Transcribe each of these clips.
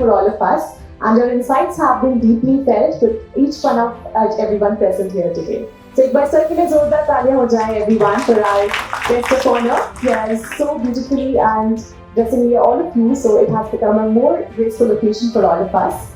for all of us, and your insights have been deeply felt with each one of everyone present here today. So एक बार sir के लिए जोरदार तालियां हो जाएं everyone for our guest of honor. Yes, so beautifully and dressingly all of you. So it has become a more graceful occasion for all of us.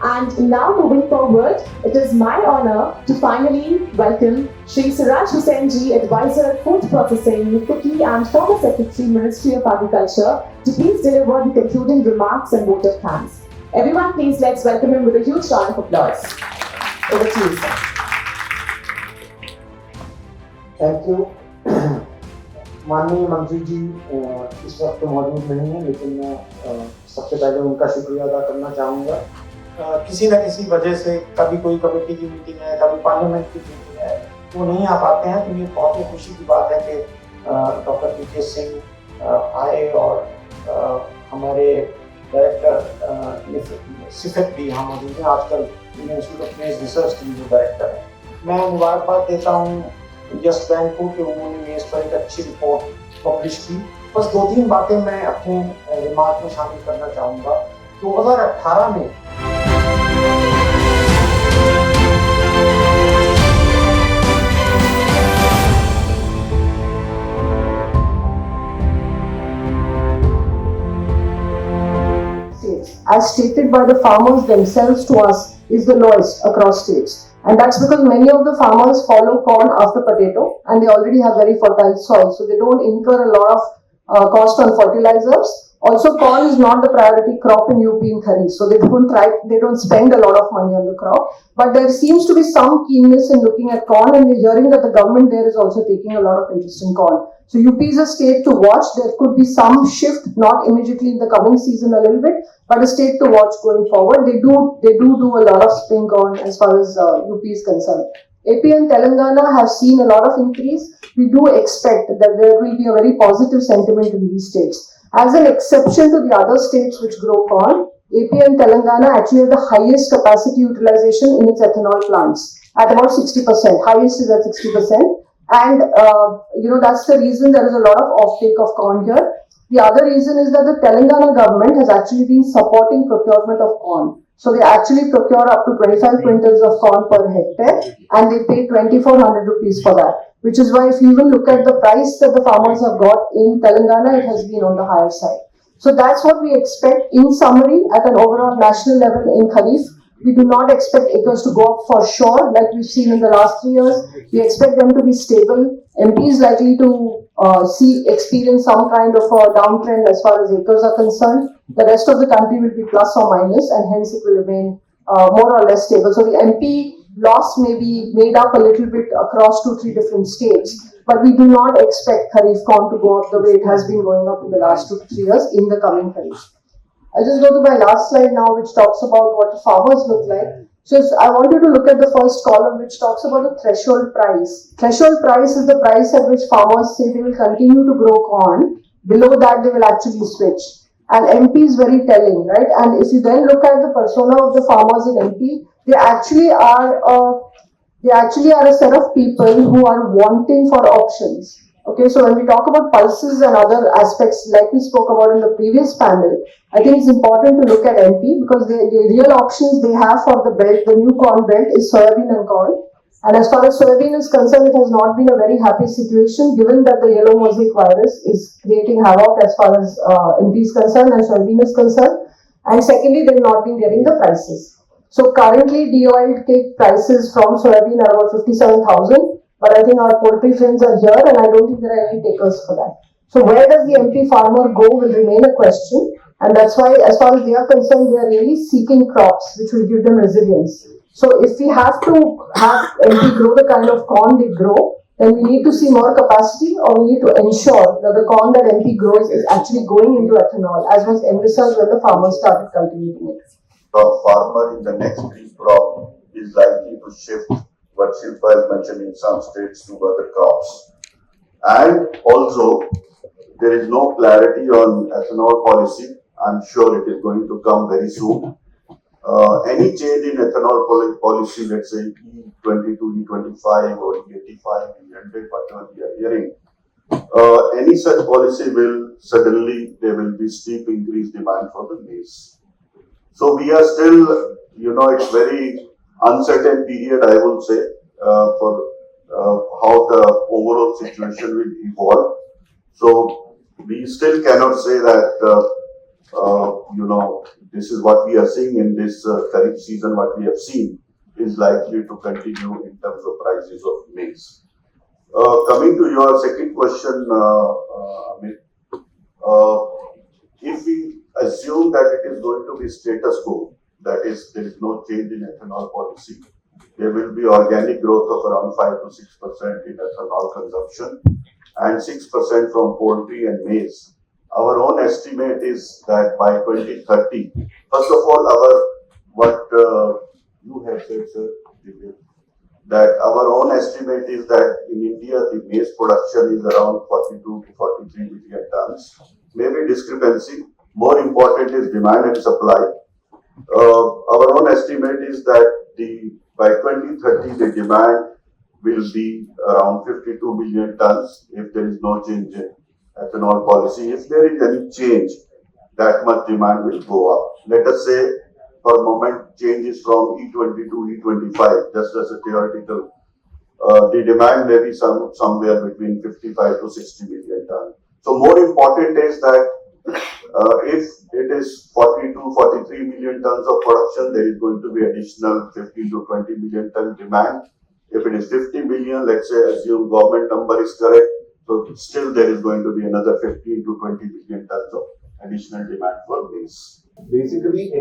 And now moving forward, it is my honor to finally welcome Shri Siraj Hussain Ji, Advisor, Food Processing, Cookie and Former Secretary, Ministry of Agriculture, to please deliver the concluding remarks and vote of thanks. Everyone, please let's welcome him with a huge round of applause. Over to you, sir. Thank you. माननीय मंत्री जी इस वक्त मौजूद नहीं है, लेकिन मैं सबसे पहले उनका शुक्रिया अदा करना चाहूँगा। किसी न किसी वजह से कभी कोई कमेटी की मीटिंग है, कभी पार्लियामेंट की मीटिंग है, वो नहीं आ पाते हैं, तो ये बहुत ही खुशी की बात है कि डॉक्टर पीके सिंह आए और हमारे डायरेक्टर सिफत भी यहाँ मौजूद हैं, आजकल इंस्टीट्यूट ऑफ मेज रिसर्च के जो डायरेक्टर हैं। मैं मुबारकबाद देता हूँ यस बैंक को कि उन्होंने मेज पर एक अच्छी रिपोर्ट पब्लिश की। बस 2-3 बातें मैं अपने रिमार्क में शामिल करना चाहूँगा। 2018 में as stated by the farmers themselves to us is the lowest across states. And that's because many of the farmers follow corn after potato and they already have very fertile soil, so they don't incur a lot of cost on fertilizers. Also, corn is not the priority crop in UP in Kharif, so they don't spend a lot of money on the crop. But there seems to be some keenness in looking at corn, and we're hearing that the government there is also taking a lot of interest in corn. So UP is a state to watch. There could be some shift, not immediately in the coming season a little bit, but a state to watch going forward. They do a lot of spring corn as far as UP is concerned. AP and Telangana have seen a lot of increase. We do expect that there will be a very positive sentiment in these states. As an exception to the other states which grow corn, AP and Telangana actually have the highest capacity utilization in its ethanol plants at about 60%. Highest is at 60%. And, that's the reason there is a lot of offtake of corn here. The other reason is that the Telangana government has actually been supporting procurement of corn. So they actually procure up to 25 quintals of corn per hectare and they pay 2,400 rupees for that. Which is why if you even look at the price that the farmers have got in Telangana, it has been on the higher side. So that's what we expect in summary at an overall national level in Kharif. We do not expect acres to go up for sure like we've seen in the last 3 years. We expect them to be stable. MP is likely to experience some kind of a downtrend as far as acres are concerned. The rest of the country will be plus or minus and hence it will remain more or less stable. So the MP loss may be made up a little bit across 2-3 different states, but we do not expect Kharif corn to go up the way it has been going up in the last 2 to 3 years in the coming Kharif. I'll just go to my last slide now, which talks about what the farmers look like. So I want you to look at the first column, which talks about the threshold price. Threshold price is the price at which farmers say they will continue to grow corn. Below that, they will actually switch. And MP is very telling, right? And if you then look at the persona of the farmers in MP, they actually are a set of people who are wanting for options. Okay, so when we talk about pulses and other aspects like we spoke about in the previous panel, I think it's important to look at MP because the real options they have for the belt, the new corn belt, is soybean and corn. And as far as soybean is concerned, it has not been a very happy situation given that the yellow mosaic virus is creating havoc as far as MP is concerned and soybean is concerned. And secondly, they've not been getting the prices. So currently, de-oiled cake prices from soybean are about 57,000. But I think our poultry friends are here and I don't think there are any takers for that. So where does the MP farmer go will remain a question. And that's why as far as they are concerned, they are really seeking crops which will give them resilience. So if we have to have MP grow the kind of corn they grow, then we need to see more capacity or we need to ensure that the corn that MP grows is actually going into ethanol as was envisaged when the farmers started cultivating it. The farmer in the next crop is likely to shift what Shilpa has mentioned in some states to other crops. And also, there is no clarity on ethanol policy. I'm sure it is going to come very soon. Any change in ethanol policy, let's say E22, E25 or E85, E100, whatever we are hearing, any such policy will suddenly, there will be steep increased demand for the maize. So we are still, it's very uncertain period, I will say, for how the overall situation will evolve. So we still cannot say that, this is what we are seeing in this Kharif season, what we have seen is likely to continue in terms of prices of maize. Coming to your second question, Amit, uh, if we assume that it is going to be status quo, that is, there is no change in ethanol policy, there will be organic growth of around 5 to 6% in ethanol consumption and 6% from poultry and maize. Our own estimate is that by 2030, first of all, what you have said, sir, that our own estimate is that in India, the maize production is around 42 to 43 million tons. Maybe discrepancy. More important is demand and supply. Our own estimate is that by 2030, the demand will be around 52 million tons if there is no change in ethanol policy. If there is any change, that much demand will go up. Let us say for a moment changes from E20 to E25, just as a theoretical. The demand may be somewhere between 55 to 60 million tons. So more important is that if it is 42, 43 million tons of production, there is going to be additional 15 to 20 million ton demand. If it is 50 million, let's say assume government number is correct, so still there is going to be another 15 to 20 million tons of additional demand for maize. Basically,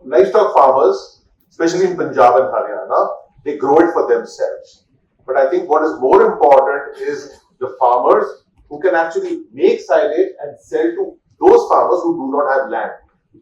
livestock farmers, especially in Punjab and Haryana, they grow it for themselves. But I think what is more important is the farmers who can actually make silage and sell to those farmers who do not have land,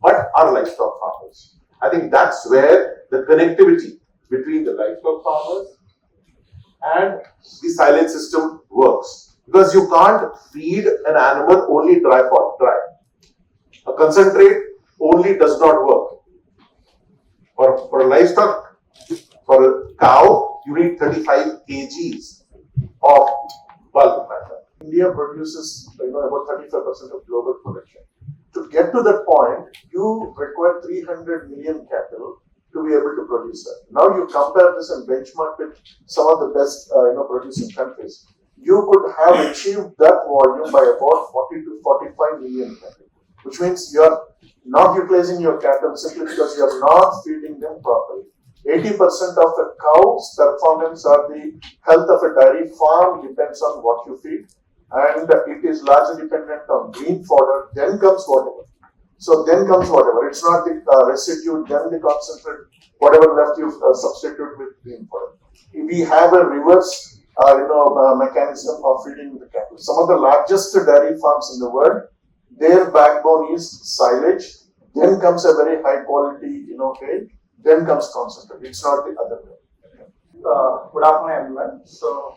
but are livestock farmers. I think that's where the connectivity between the livestock farmers and the silage system works. Because you can't feed an animal only dry. A concentrate only does not work. For a livestock, for a cow, you need 35 kgs of bulk matter. India produces about 35% of global production. To get to that point, you require 300 million cattle to be able to produce that. Now you compare this and benchmark with some of the best producing countries. You could have achieved that volume by about 40 to 45 million cattle, which means you are not utilizing your cattle simply because you are not feeding them properly. 80% of a cow's performance or the health of a dairy farm depends on what you feed, and it is largely dependent on green fodder. Then comes whatever. It's not the residue, then the concentrate, whatever left you substitute with green fodder. We have a reverse, mechanism of feeding the cattle. Some of the largest dairy farms in the world, their backbone is silage. Then comes a very high quality, hay. Then comes concentrate. It's not the other way. Good afternoon, everyone. So,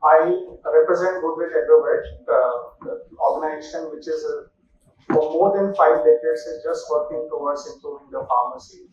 I represent Godrej Agrowet, the organization which is for more than 5 decades is just working towards improving the farmer's yield.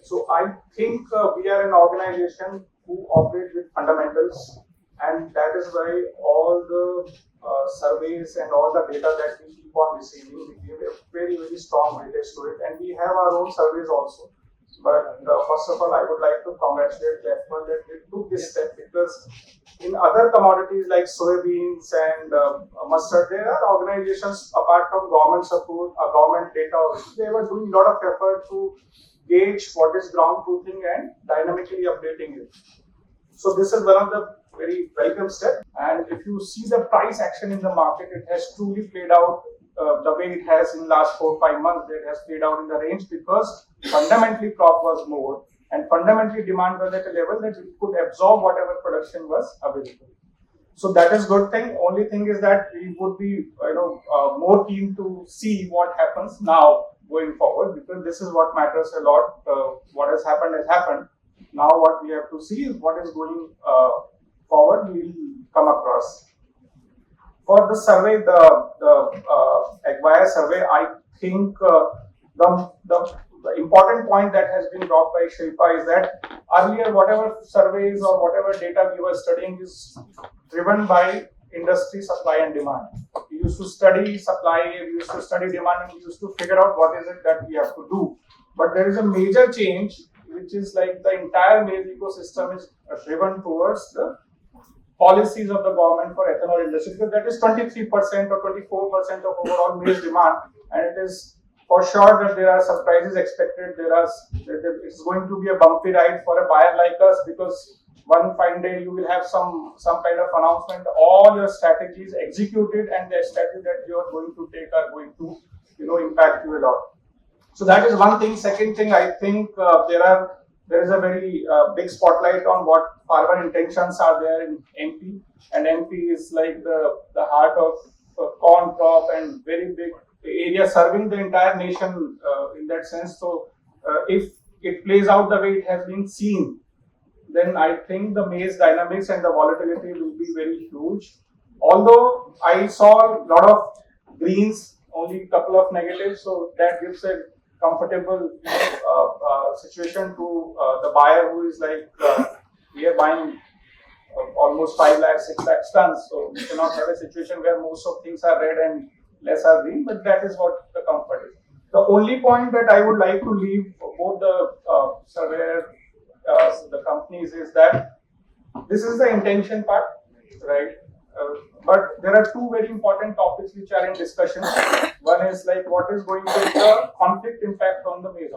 So, I think we are an organization who operate with fundamentals, and that is why all the surveys and all the data that we keep on receiving, we give a very, very strong weightage to it, and we have our own surveys also. But first of all, I would like to congratulate the effort that they took this step, because in other commodities like soybeans and mustard, there are organizations apart from government support, government data, they were doing a lot of effort to gauge what is ground truthing and dynamically updating it. So this is one of the very welcome steps. And if you see the price action in the market, it has truly played out the way it has in last 4 or 5 months. It has played out in the range because fundamentally crop was more and fundamentally demand was at a level that it could absorb whatever production was available. So that is good thing. Only thing is that we would be more keen to see what happens now going forward, because this is what matters a lot. What has happened. Now what we have to see is what is going forward we will come across. For the survey, the Agwire survey, I think the important point that has been brought by Shilpa is that earlier whatever surveys or whatever data we were studying is driven by industry supply and demand. We used to study supply, we used to study demand, and we used to figure out what is it that we have to do. But there is a major change, which is like the entire maize ecosystem is driven towards the policies of the government for ethanol industry, because that is 23% or 24% of overall maize demand, and it is for sure that there are surprises expected. It's going to be a bumpy ride for a buyer like us, because one fine day you will have some kind of announcement, all your strategies executed, and the strategy that you are going to take are going to impact you a lot. So that is one thing. Second thing, I think there is a very big spotlight on what farmer intentions are there in MP, and MP is like the heart of corn crop and very big area serving the entire nation in that sense. So if it plays out the way it has been seen, then I think the maize dynamics and the volatility will be very huge. Although I saw a lot of greens, only a couple of negatives, so that gives a comfortable situation to the buyer who is like, we are buying almost 5 lakhs, 6 lakhs tons, so we cannot have a situation where most of things are red and less are green, but that is what the comfort is. The only point that I would like to leave both the surveyor, the companies, is that this is the intention part, right? But there are two very important topics which are in discussion. One is like what is going to be the conflict impact on the maize.